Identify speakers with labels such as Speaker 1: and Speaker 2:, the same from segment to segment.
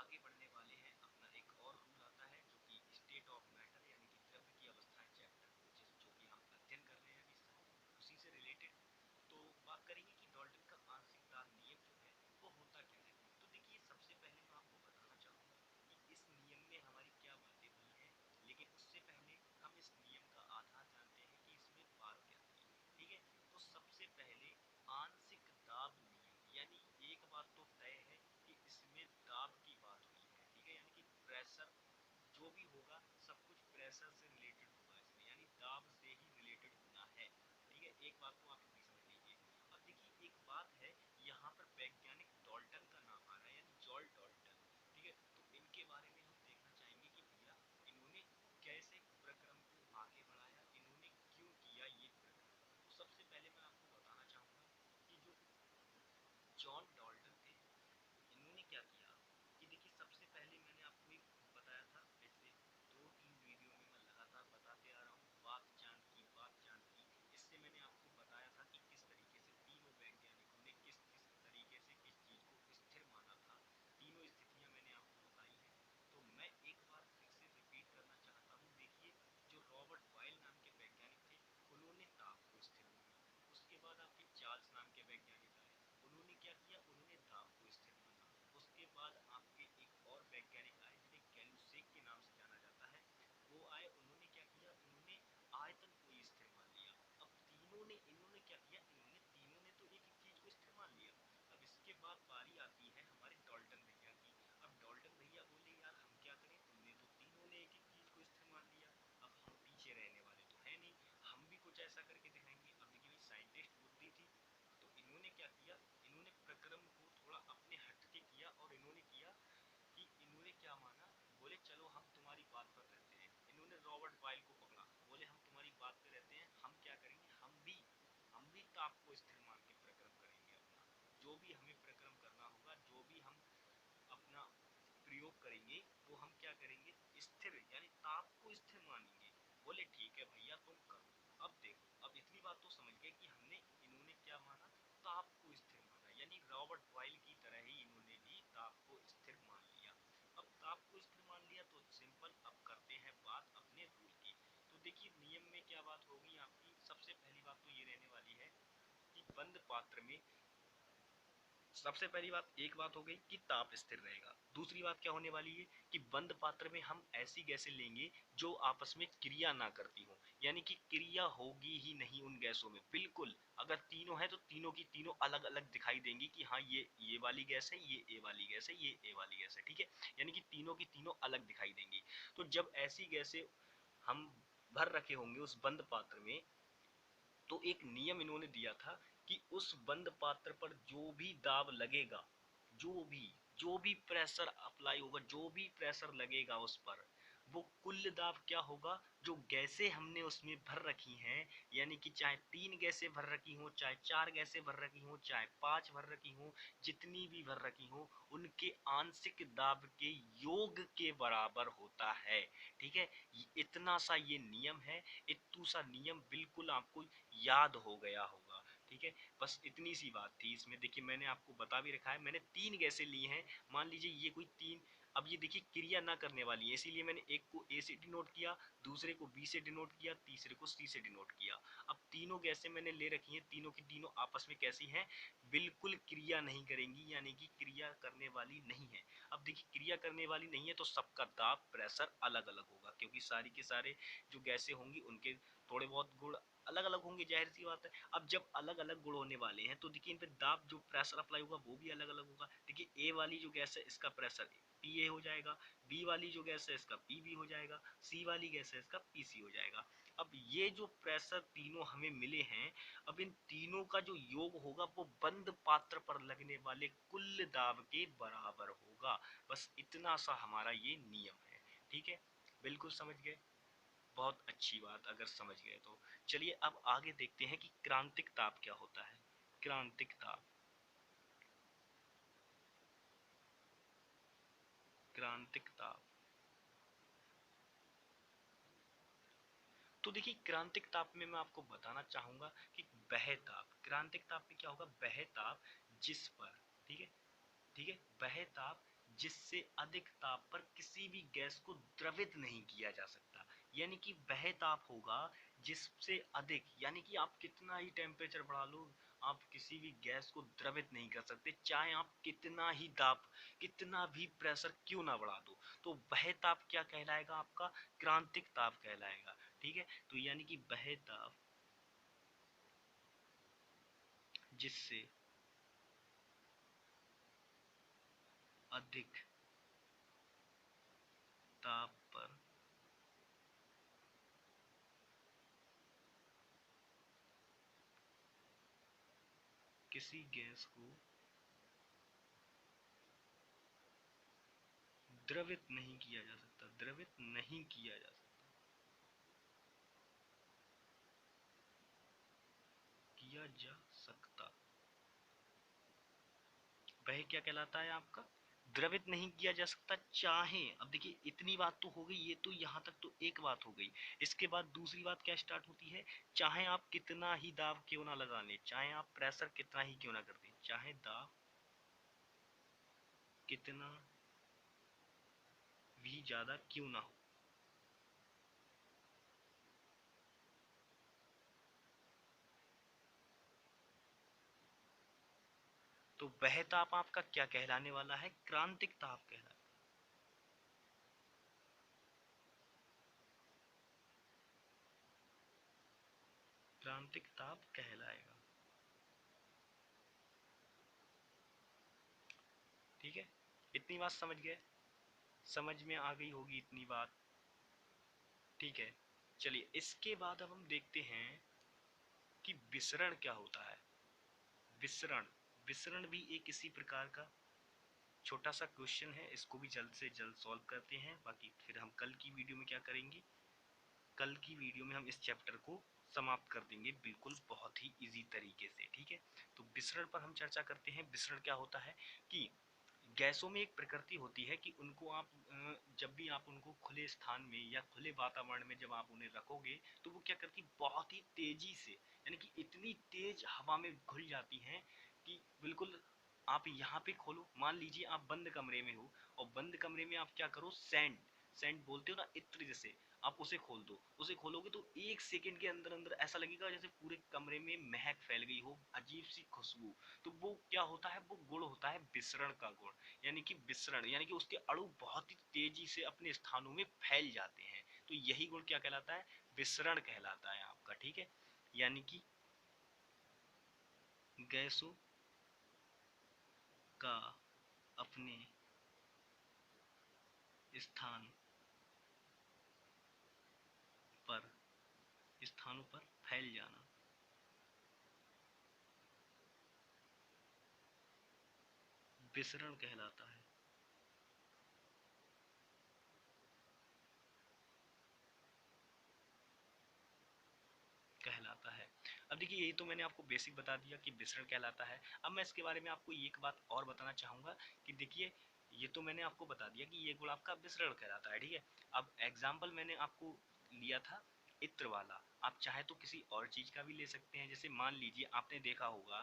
Speaker 1: आगे बढ़ने वाले हैं। अपना एक और रूल आता है जो कि स्टेट ऑफ मैटर यानी कि द्रव्य की अवस्थाएं चैप्टर जो कि हम अध्ययन कर रहे हैं अभी उसी से रिलेटेड। तो बात करेंगे कि डाल्टन का आंशिक दाब नियम जो है वो होता क्या है। तो देखिए सबसे पहले मैं आपको बताना चाहूंगा कि इस नियम में हमारी क्या बातें हुई हैं, लेकिन उससे पहले हम इस नियम का आधार जानते हैं कि इसमें बात क्या थी। ठीक है, तो सबसे पहले आंशिक दाब नियम, यानी एक बात तो तय है कि इसमें दाब की बात हुई है। ठीक है, यानी कि प्रेशर जो भी होगा सब कुछ प्रेशर से रिलेटेड होगा इसमें, यानी दाब से ही रिलेटेड होना है। ठीक है, एक बात को आप इतनी समझ लीजिए। अब देखिए एक बात है, यहाँ पर वैज्ञानिक डाल्टन का नाम आ रहा है, यानी जॉर्ज डाल्टन। ठीक है, तो इनके बारे में हम देखना चाहेंगे कि भैया इन्होंने कैसे प्रक्रम को आगे बढ़ाया, इन्होंने क्यों किया ये प्रक्रम। तो सबसे पहले मैं आपको बताना चाहूंगा कि जो जॉन डाल्टन थे, इन्होंने क्या किया कि देखिए सबसे पहले मैंने आपको एक बताया था, पिछले 2-3 वीडियो में मैं लगातार बताते आ रहा हूँ बात चांद की, बात चांद की। इससे मैंने आपको बताया था कि किस तरीके से तीनों वैज्ञानिकों ने किस किस तरीके से किस चीज को स्थिर माना था। तीनों स्थितियां मैंने आपको बताई हैं। तो मैं एक बार फिर से रिपीट करना चाहता हूँ। देखिए जो रॉबर्ट बॉयल नाम के वैज्ञानिक थे, उन्होंने ताप को स्थिर माना। उसके बाद आपके चार्ल्स नाम के वैज्ञानिक आए, उन्होंने क्या किया, उन्होंने दाब को स्थिर माना। उसके बाद आपके एक और वैज्ञानिक आए जिन्हें गैलुसेक के नाम से जाना जाता है, वो आए, उन्होंने क्या किया, उन्होंने आयतन को स्थिर मान लिया। अब तीनों ने, इन्होंने क्या किया, इन्होंने तीनों ने तो एक एक चीज को स्थिर मान लिया। अब इसके बाद बारी आती है हमारे डाल्टन भैया की। अब डाल्टन भैया बोले यार हम क्या करें, तुमने तो तीनों ने एक एक चीज को स्थिर मान लिया, अब हम पीछे रहने वाले तो है नहीं, हम भी कुछ ऐसा करके दिखाएंगे। अब देखिए भाई साइंटिस्ट बुद्धि थी, तो इन्होंने क्या किया, इन्होंने प्रक्रम को थोड़ा अपने हटके किया और इन्होंने किया कि इन्होंने क्या माना, बोले चलो हम तुम्हारी बात पर रहते हैं। इन्होंने रॉबर्ट बॉयल को पकड़ा, बोले हम तुम्हारी बात पे रहते हैं, हम क्या करेंगे, हम भी ताप को स्थिर मान के प्रक्रम करेंगे। अपना जो भी हमें प्रक्रम करना होगा, जो भी हम अपना प्रयोग करेंगे, वो हम क्या करेंगे, स्थिर यानी ताप को स्थिर मानेंगे। बोले ठीक है भैया तुम करो। अब देखो, अब इतनी बात तो समझ गए कि हमने, इन्होंने क्या माना, ताप को स्थिर माना, यानी रॉबर्ट बॉयल की तरह ही इन्होंने भी ताप को स्थिर मान लिया। अब ताप को स्थिर मान लिया तो सिंपल, अब करते हैं बात अपने रूल की। तो देखिए नियम में क्या बात होगी आपकी, सबसे पहली बात तो ये रहने वाली है कि बंद पात्र में, सबसे पहली बात, एक बात हो गई कि ताप स्थिर रहेगा। दूसरी बात क्या होने वाली है कि बंद पात्र में हम ऐसी गैसें लेंगे जो आपस में क्रिया ना करती हो, यानी कि क्रिया होगी ही नहीं उन गैसों में बिल्कुल। अगर तीनों है तो तीनों की तीनों अलग अलग दिखाई देंगी कि हाँ ये वाली गैस है, ये ए वाली गैस है, ये ए वाली गैस है। ठीक है, यानी कि तीनों की तीनों अलग दिखाई देंगी। तो जब ऐसी गैसें हम भर रखे होंगे उस बंद पात्र में, तो एक नियम इन्होंने दिया था कि उस बंद पात्र पर जो भी दाब लगेगा, जो भी प्रेशर अप्लाई होगा, जो भी प्रेशर लगेगा उस पर, वो कुल दाब क्या होगा, जो गैसें हमने उसमें भर रखी हैं, यानी कि चाहे 3 गैसें भर रखी हो, चाहे 4 गैसें भर रखी हो, चाहे 5 भर रखी हो, जितनी भी भर रखी हो, उनके आंशिक दाब के योग के बराबर होता है। ठीक है, इतना सा ये नियम है, इतू सा नियम बिल्कुल आपको याद हो गया होगा। ठीक है, बस इतनी सी बात थी इसमें। देखिए मैंने आपको बता भी रखा है, मैंने 3 गैसें ली हैं। मान लीजिए ये कोई 3, अब ये देखिए क्रिया ना करने वाली है, इसीलिए मैंने एक को ए से डिनोट किया, दूसरे को बी से डिनोट किया, तीसरे को सी से डिनोट किया। अब तीनों गैसें मैंने ले रखी हैं, तीनों की तीनों आपस में कैसी हैं, बिल्कुल क्रिया नहीं करेंगी, यानी कि क्रिया करने वाली नहीं है। अब देखिए क्रिया करने वाली नहीं है तो सबका दाब प्रेशर अलग अलग होगा, क्योंकि सारी के सारे जो गैसें होंगी उनके थोड़े बहुत गुण अलग अलग होंगे, जाहिर सी बात है। अब जब अलग अलग गुण होने वाले हैं तो देखिए इन पे दाब, जो प्रेशर अप्लाई होगा वो भी अलग अलग होगा। देखिए ए वाली जो गैस है इसका प्रेशर पी ए हो जाएगा, बी वाली जो गैस है इसका पी बी हो जाएगा, सी वाली गैस है इसका पी सी हो जाएगा। अब ये जो प्रेशर तीनों हमें मिले हैं, अब इन तीनों का जो योग होगा वो बंद पात्र पर लगने वाले कुल दाब के बराबर होगा। बस इतना सा हमारा ये नियम है। ठीक है, बिल्कुल समझ गए, बहुत अच्छी बात अगर समझ गए तो। चलिए अब आगे देखते हैं कि क्रांतिक ताप क्या होता है। क्रांतिक ताप, क्रांतिक ताप, तो देखिए क्रांतिक ताप में मैं आपको बताना चाहूंगा कि वह ताप, क्रांतिक ताप में क्या होगा, वह ताप जिस पर, ठीक है, ठीक है, वह ताप जिससे अधिक ताप पर किसी भी गैस को द्रवित नहीं किया जा सकता। यानी कि वह ताप होगा जिससे अधिक, यानी कि आप कितना ही टेम्परेचर बढ़ा लो, आप किसी भी गैस को द्रवित नहीं कर सकते, चाहे आप कितना ही दाब, कितना भी प्रेशर क्यों ना बढ़ा दो। तो वह ताप क्या कहलाएगा? आपका क्रांतिक ताप कहलाएगा। ठीक है, तो यानी कि वह ताप जिससे अधिक ताप पर किसी गैस को द्रवित नहीं किया जा सकता, द्रवित नहीं किया जा सकता, किया जा सकता, वह क्या कहलाता है? आपका द्रवित नहीं किया जा सकता। चाहे, अब देखिए इतनी बात तो हो गई, ये तो यहाँ तक तो एक बात हो गई। इसके बाद दूसरी बात क्या स्टार्ट होती है? चाहे आप कितना ही दाब क्यों ना लगा लें, चाहे आप प्रेशर कितना ही क्यों ना कर दें, चाहे दाब कितना भी ज्यादा क्यों ना हो, तो वह ताप आपका क्या कहलाने वाला है? क्रांतिक ताप कहलाता है। क्रांतिक ताप कहलाएगा। ठीक है, इतनी बात समझ गए? समझ में आ गई होगी इतनी बात। ठीक है, चलिए इसके बाद अब हम देखते हैं कि विसरण क्या होता है। विसरण, विसरण भी एक इसी प्रकार का छोटा सा क्वेश्चन है, इसको भी जल्द से जल्द सॉल्व करते हैं। बाकी फिर हम कल की वीडियो में क्या करेंगे, कल की वीडियो में हम इस चैप्टर को समाप्त कर देंगे बिल्कुल बहुत ही इजी तरीके से। ठीक है, तो विसरण पर हम चर्चा करते हैं। विसरण क्या होता है कि गैसों में एक प्रकृति होती है कि उनको आप जब भी आप उनको खुले स्थान में या खुले वातावरण में जब आप उन्हें रखोगे तो वो क्या करती, बहुत ही तेजी से, यानी कि इतनी तेज हवा में घुल जाती हैं कि बिल्कुल, आप यहाँ पे खोलो, मान लीजिए आप बंद कमरे में हो और बंद कमरे में आप क्या करो, सेंट, सेंट बोलते हो ना, इत्र जैसे, आप उसे खोल दो, उसे खोलोगे तो एक सेकंड के अंदर अंदर ऐसा लगेगा जैसे पूरे कमरे में महक फैल गई हो, अजीब सी खुशबू। तो वो क्या होता है, वो गुण होता है विसरण का गुण। यानी कि विसरण यानी कि उसके अणु बहुत ही तेजी से अपने स्थानों में फैल जाते हैं, तो यही गुण क्या कहलाता है? विसरण कहलाता है आपका। ठीक है, यानी कि गैसों का अपने स्थान पर, स्थानों पर फैल जाना विसरण कहलाता है। कहलाता है। अब देखिए यही तो मैंने आपको बेसिक बता दिया कि विसरण कहलाता है। अब मैं इसके बारे में आपको एक बात और बताना चाहूँगा कि देखिए, ये तो मैंने आपको बता दिया कि ये गुण आपका विसरण कहलाता है। ठीक है, अब एग्जाम्पल मैंने आपको लिया था इत्र वाला, आप चाहे तो किसी और चीज़ का भी ले सकते हैं। जैसे मान लीजिए आपने देखा होगा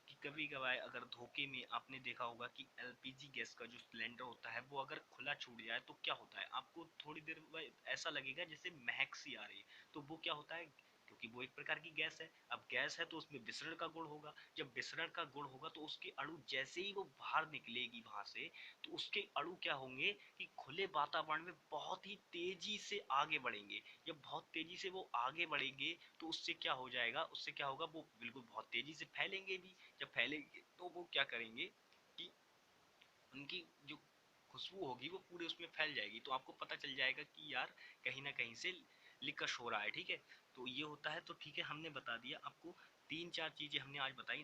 Speaker 1: कि कभी कभार अगर धोखे में आपने देखा होगा कि एलपीजी गैस का जो सिलेंडर होता है वो अगर खुला छूट जाए तो क्या होता है, आपको थोड़ी देर बाद ऐसा लगेगा जैसे महक सी आ रही है। तो वो क्या होता है, क्योंकि वो एक प्रकार की गैस है। अब गैस है तो उसमें विसरण का गुण होगा, जब विसरण का गुण होगा तो उसके अणु जैसे ही वो बाहर निकलेगी वहां से, तो उसके अणु क्या होंगे कि खुले वातावरण में बहुत ही तेजी से आगे बढ़ेंगे। जब बहुत तेजी से वो आगे बढ़ेंगे तो उससे क्या हो जाएगा, उससे क्या होगा, वो बिल्कुल बहुत तेजी से फैलेंगे भी। जब फैलेंगे तो वो क्या करेंगे कि उनकी जो खुशबू होगी वो पूरे उसमें फैल जाएगी, तो आपको पता चल जाएगा कि यार कहीं ना कहीं से लिकश हो रहा है। ठीक है, तो ये होता है। तो ठीक है, हमने बता दिया आपको, तीन चार चीजें हमने आज बताई।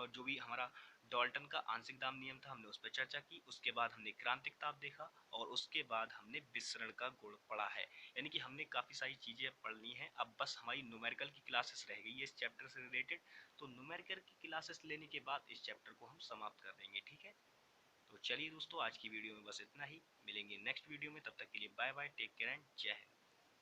Speaker 1: जो भी हमारा डाल्टन का आंशिक दाब नियम था हमने उस पर चर्चा की, उसके बाद हमने क्रांतिक ताप देखा और उसके बाद हमने विसरण का गुण पढ़ा है। यानी कि हमने काफी सारी चीजें पढ़ ली हैं। अब बस हमारी न्यूमेरिकल की क्लासेस रह गई है इस चैप्टर से रिलेटेड, तो न्यूमेरिकल की क्लासेस लेने के बाद इस चैप्टर को हम समाप्त कर देंगे। ठीक है, तो चलिए दोस्तों, आज की वीडियो में बस इतना ही। मिलेंगे नेक्स्ट वीडियो में, तब तक के लिए bye bye, take care and Jai Hind.